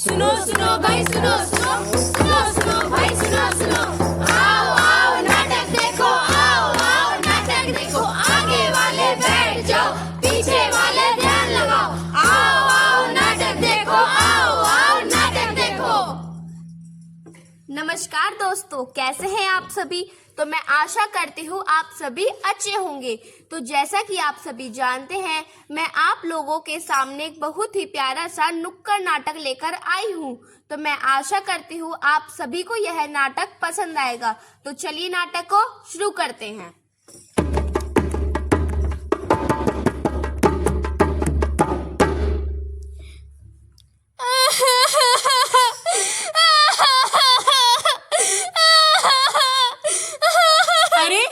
सुनो सुनो भाई सुनो सुनो सुनो सुनो भाई सुनो सुनो आओ आओ नाटक देखो आओ आओ नाटक देखो आगे वाले बैठ जाओ पीछे वाले ध्यान लगाओ आओ आओ नाटक देखो आओ आओ नाटक देखो। नमस्कार दोस्तों, कैसे हैं आप सभी। तो मैं आशा करती हूँ आप सभी अच्छे होंगे। तो जैसा कि आप सभी जानते हैं, मैं आप लोगों के सामने एक बहुत ही प्यारा सा नुक्कड़ नाटक लेकर आई हूँ। तो मैं आशा करती हूँ आप सभी को यह नाटक पसंद आएगा। तो चलिए नाटक को शुरू करते हैं। अरे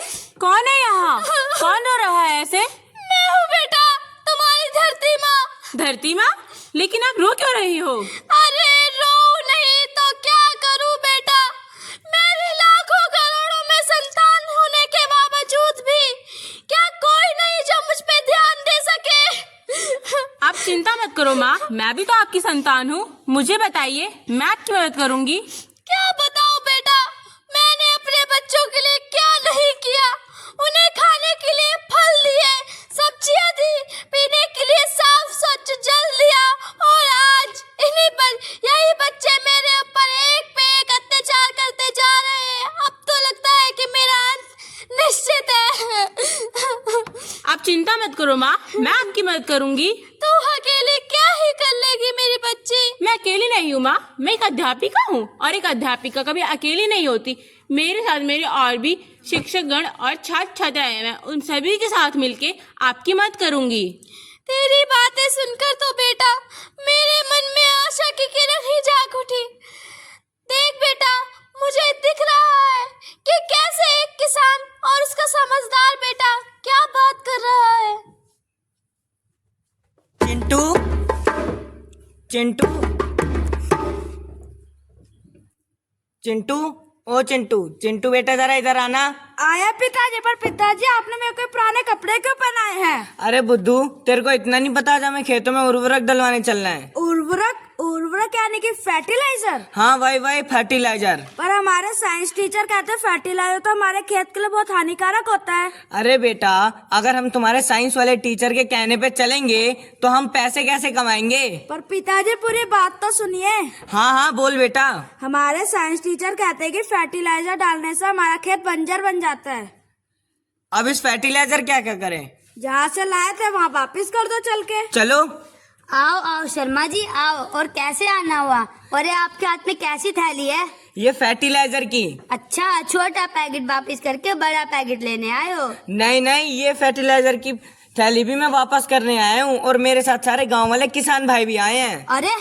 कौन है यहाँ? कौन रो रहा है ऐसे? मैं हूँ बेटा, तुम्हारी धरती माँ। धरती माँ? लेकिन आप रो क्यों रही हो? अरे रो नहीं तो क्या करूँ बेटा, मेरे लाखों करोड़ों में संतान होने के बावजूद भी क्या कोई नहीं जो मुझ पे ध्यान दे सके। आप चिंता मत करो माँ, मैं भी तो आपकी संतान हूँ। मुझे बताइए, मैं आपकी मदद करूँगी। क्या बताओ बेटा, मैंने अपने बच्चों के लिए क्या नहीं किया। उन्हें खाने के लिए फल दिए, सब्जियां दी, पीने के लिए साफ स्वच्छ जल दिया, और आज यही बच्चे मेरे ऊपर एक पे एक अत्याचार करते जा रहे हैं। अब तो लगता है कि मेरा अंत निश्चित है। आप चिंता मत करो माँ, मैं आपकी मदद करूँगी। तू अकेले क्या ही कर लेगी मेरी बच्ची। मैं अकेली नहीं हूँ माँ, मैं एक अध्यापिका हूँ, और एक अध्यापिका कभी अकेली नहीं होती। मेरे साथ मेरे और भी शिक्षक गण और छात्र छात्राएं हैं। मैं उन सभी के साथ मिलके आपकी मदद करूँगी। तेरी बातें सुनकर तो बेटा मेरे मन में आशा की किरण ही जाग उठी। देख बेटा, मुझे दिख रहा है कि कैसे एक किसान और उसका समझदार बेटा क्या बात कर रहा है। चिंटू, चिंटू, चिंटू, ओ चिंटू, चिंटू बेटा जरा इधर आना। आया पिताजी, पर पिताजी आपने मेरे को पुराने कपड़े क्यों पहनाए हैं? अरे बुद्धू, तेरे को इतना नहीं पता, जब मैं खेतों में उर्वरक डलवाने चलना है। उर्वरक? उर्वरक यानी कि फर्टिलाइजर? हाँ वही फर्टिलाइजर। पर हमारे साइंस टीचर कहते हैं फर्टिलाइजर तो हमारे खेत के लिए बहुत हानिकारक होता है। अरे बेटा, अगर हम तुम्हारे साइंस वाले टीचर के कहने पे चलेंगे तो हम पैसे कैसे कमाएंगे? पर पिताजी पूरी बात तो सुनिए। हाँ हाँ बोल बेटा। हमारे साइंस टीचर कहते हैं कि फर्टिलाइजर डालने से हमारा खेत बंजर बन जाता है। अब इस फर्टिलाइजर क्या क्या करें? जहाँ से लाए थे वहाँ वापिस कर दो चल के। चलो। आओ आओ शर्मा जी आओ। और कैसे आना हुआ? और ये आपके हाथ में कैसी थैली है? ये फर्टिलाइजर की। अच्छा, छोटा पैकेट वापस करके बड़ा पैकेट लेने आए हो? नहीं नहीं, ये फर्टिलाइजर की थैली भी मैं वापस करने आया हूँ, और मेरे साथ सारे गांव वाले किसान भाई भी आए हैं। अरे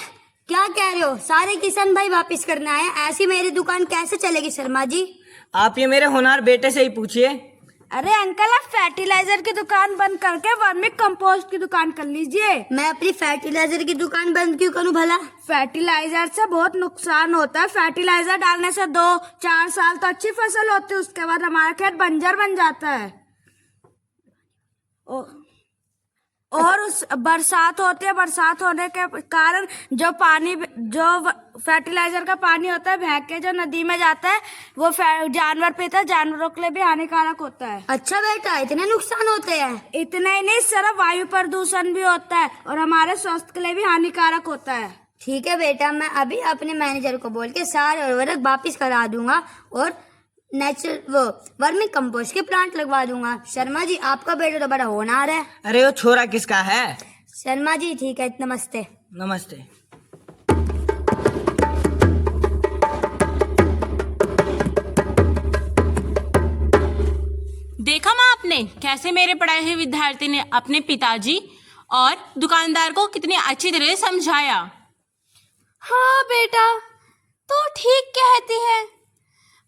क्या कह रहे हो, सारे किसान भाई वापस करने आए? ऐसी मेरी दुकान कैसे चलेगी शर्मा जी? आप ये मेरे होनहार बेटे से ही पूछिए। अरे अंकल, आप फर्टिलाइजर की दुकान बंद करके वर्मी कंपोस्ट की दुकान कर लीजिए। मैं अपनी फर्टिलाइजर की दुकान बंद क्यों करूं भला? फर्टिलाइजर से बहुत नुकसान होता है। फर्टिलाइजर डालने से 2-4 साल तो अच्छी फसल होती है, उसके बाद हमारा खेत बंजर बन जाता है। और उस बरसात होती है, बरसात होने के कारण जो फर्टिलाइजर का पानी होता है बह के जो नदी में जाता है, वो जानवर पीता है, जानवरों के लिए भी हानिकारक होता है। अच्छा बेटा, इतने नुकसान होते हैं? इतना ही नहीं, सिर्फ वायु प्रदूषण भी होता है और हमारे स्वास्थ्य के लिए भी हानिकारक होता है। ठीक है बेटा, मैं अभी अपने मैनेजर को बोल के सारे उर्वरक वापिस करा दूंगा और वर्मी कंपोस्ट के प्लांट लगवा दूंगा। शर्मा जी, आपका बेटा तो बड़ा होनहार है। अरे वो छोरा किसका है? शर्मा जी ठीक है, नमस्ते। नमस्ते। देखा माँ आपने कैसे मेरे पढ़ाए हुए विद्यार्थी ने अपने पिताजी और दुकानदार को कितनी अच्छी तरह से समझाया। हाँ बेटा, तू ठीक कहती है,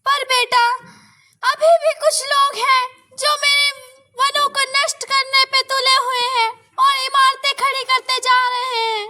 पर बेटा अभी भी कुछ लोग हैं जो मेरे वनों को नष्ट करने पे तुले हुए हैं और इमारतें खड़ी करते जा रहे हैं।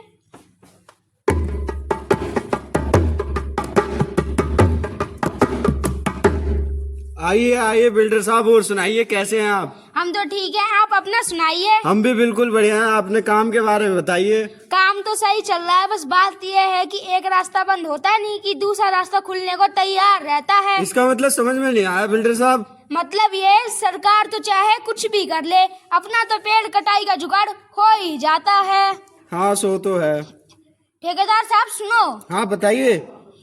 आइए आइए बिल्डर साहब, और सुनाइए कैसे हैं आप? हम तो ठीक है, आप अपना सुनाइए। हम भी बिल्कुल बढ़िया हैं। आपने काम के बारे में बताइए। काम तो सही चल रहा है, बस बात यह है कि एक रास्ता बंद होता नहीं कि दूसरा रास्ता खुलने को तैयार रहता है। इसका मतलब समझ में नहीं आया बिल्डर साहब। मतलब ये सरकार तो चाहे कुछ भी कर ले, अपना तो पेड़ कटाई का जुगाड़ हो ही जाता है। हाँ सो तो है। ठेकेदार साहब सुनो, हाँ बताइए।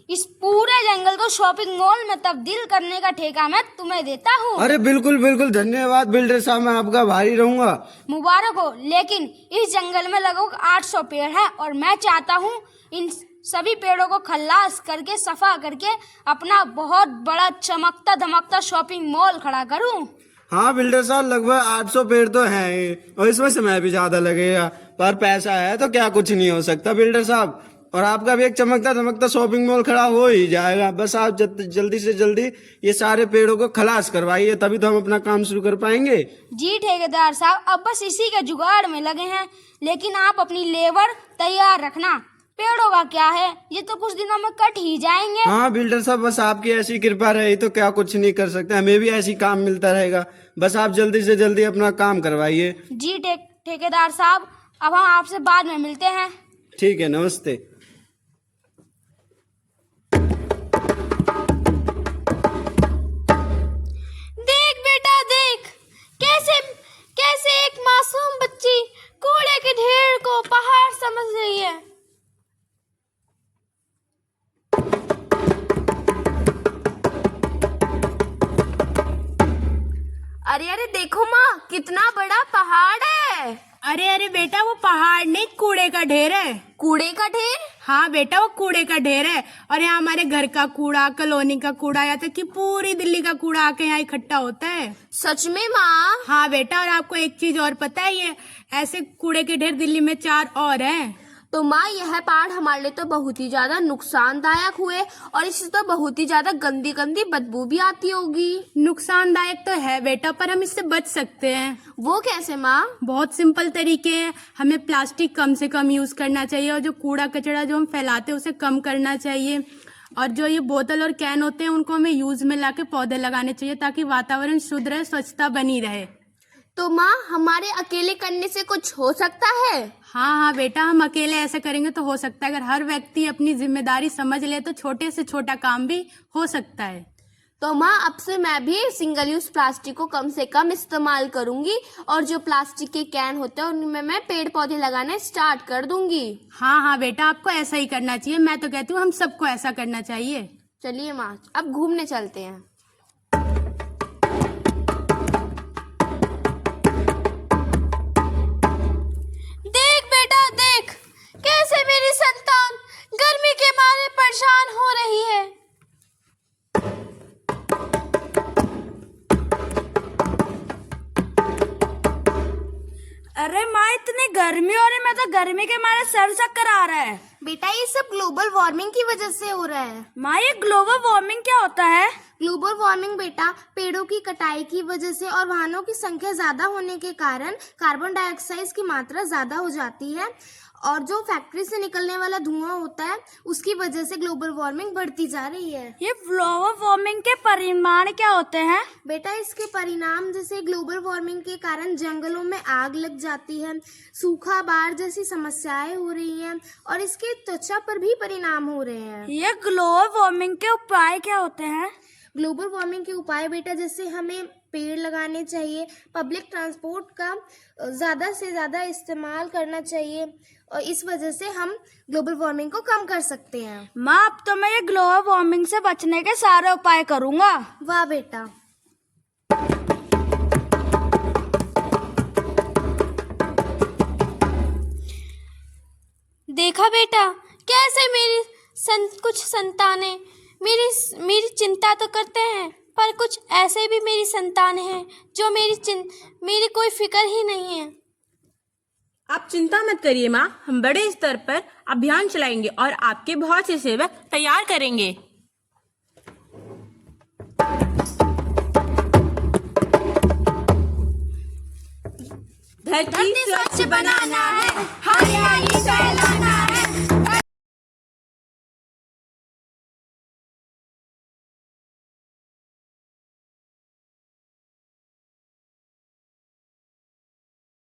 इस पूरे जंगल को शॉपिंग मॉल में तब्दील करने का ठेका मैं तुम्हें देता हूँ। अरे बिल्कुल बिल्कुल, धन्यवाद बिल्डर साहब, मैं आपका भारी रहूंगा। मुबारक हो। लेकिन इस जंगल में लगभग 800 पेड़ हैं और मैं चाहता हूँ इन सभी पेड़ों को खल्लास करके सफा करके अपना बहुत बड़ा चमकता धमकता शॉपिंग मॉल खड़ा करूँ। हाँ बिल्डर साहब, लगभग 800 पेड़ तो हैं ही, और इसमें समय भी ज्यादा लगेगा, पर पैसा है तो क्या कुछ नहीं हो सकता बिल्डर साहब। और आपका भी एक चमकता धमकता शॉपिंग मॉल खड़ा हो ही जाएगा। बस आप जल्दी से जल्दी ये सारे पेड़ों को खलास करवाइए, तभी तो हम अपना काम शुरू कर पाएंगे। जी ठेकेदार साहब, अब बस इसी के जुगाड़ में लगे हैं, लेकिन आप अपनी लेबर तैयार रखना। पेड़ों का क्या है, ये तो कुछ दिनों में कट ही जाएंगे। हाँ बिल्डर साहब, बस आपकी ऐसी कृपा रही तो क्या कुछ नहीं कर सकते, हमें भी ऐसी काम मिलता रहेगा। बस आप जल्दी से जल्दी अपना काम करवाइए। जी ठेकेदार साहब, अब हम आपसे बाद में मिलते हैं। ठीक है, नमस्ते। देख बेटा देख, कैसे कैसे एक मासूम बच्ची कूड़े के ढेर को पहाड़ समझ रही है। अरे अरे देखो माँ, कितना बड़ा पहाड़ है। अरे अरे बेटा, वो पहाड़ नहीं, कूड़े का ढेर है। कूड़े का ढेर? हाँ बेटा, वो कूड़े का ढेर है। और यहाँ हमारे घर का कूड़ा, कॉलोनी का कूड़ा, या तक कि पूरी दिल्ली का कूड़ा आके यहाँ इकट्ठा होता है। सच में माँ? हाँ बेटा, और आपको एक चीज और पता है, ये ऐसे कूड़े के ढेर दिल्ली में 4 और हैं। तो माँ, यह पहाड़ हमारे लिए तो बहुत ही ज्यादा नुकसानदायक हुए, और इससे तो बहुत ही ज्यादा गंदी गंदी बदबू भी आती होगी। नुकसानदायक तो है बेटा, पर हम इससे बच सकते हैं। वो कैसे माँ? बहुत सिंपल तरीके हैं। हमें प्लास्टिक कम से कम यूज करना चाहिए, और जो कूड़ा कचरा जो हम फैलाते हैं उसे कम करना चाहिए। और जो ये बोतल और कैन होते हैं उनको हमें यूज में लाके पौधे लगाने चाहिए, ताकि वातावरण शुद्ध रहे, स्वच्छता बनी रहे। तो माँ, हमारे अकेले करने से कुछ हो सकता है? हाँ बेटा, हम अकेले ऐसा करेंगे तो हो सकता है। अगर हर व्यक्ति अपनी जिम्मेदारी समझ ले तो छोटे से छोटा काम भी हो सकता है। तो माँ, अब से मैं भी सिंगल यूज प्लास्टिक को कम से कम इस्तेमाल करूंगी, और जो प्लास्टिक के कैन होते हैं उनमें मैं पेड़ पौधे लगाने स्टार्ट कर दूंगी। हाँ बेटा, आपको ऐसा ही करना चाहिए। मैं तो कहती हूँ हम सबको ऐसा करना चाहिए। चलिए माँ, अब घूमने चलते हैं। देख बेटा देख, कैसे मेरी संतान गर्मी के मारे परेशान हो रही है। अरे माँ, इतनी गर्मी हो रही, मैं तो गर्मी के मारे सर चक्कर आ रहा है। बेटा, ये सब ग्लोबल वार्मिंग की वजह से हो रहा है। माँ, ये ग्लोबल वार्मिंग क्या होता है? ग्लोबल वार्मिंग बेटा, पेड़ों की कटाई की वजह से और वाहनों की संख्या ज्यादा होने के कारण कार्बन डाइऑक्साइड की मात्रा ज्यादा हो जाती है, और जो फैक्ट्री से निकलने वाला धुआं होता है उसकी वजह से ग्लोबल वार्मिंग बढ़ती जा रही है। ये ग्लोबल वार्मिंग के परिमाण क्या होते हैं? बेटा, इसके परिणाम जैसे ग्लोबल वार्मिंग के कारण जंगलों में आग लग जाती है, सूखा, बाढ़ जैसी समस्याएं हो रही हैं, और इसके त्वचा पर भी परिणाम हो रहे हैं। ये ग्लोबल वार्मिंग के उपाय क्या होते हैं? ग्लोबल वार्मिंग के उपाय बेटा, जैसे हमें पेड़ लगाने चाहिए, पब्लिक ट्रांसपोर्ट का ज़्यादा से ज़्यादा इस्तेमाल करना चाहिए, और इस वजह से हम ग्लोबल वार्मिंग को कम कर सकते हैं। माँ, अब तो मैं ये ग्लोबल वार्मिंग से बचने के सारे उपाय करूँगा। वाह बेटा। देखा बेटा, कैसे मेरी कुछ संतानें मेरी चिंता तो करते हैं, पर कुछ ऐसे भी मेरी संतान हैं जो मेरी कोई फिक्र ही नहीं है। आप चिंता मत करिए माँ, हम बड़े स्तर पर अभियान चलाएंगे और आपके बहुत से सेवक तैयार करेंगे। धरती स्वच्छ बनाना है, हरियाली फैलाना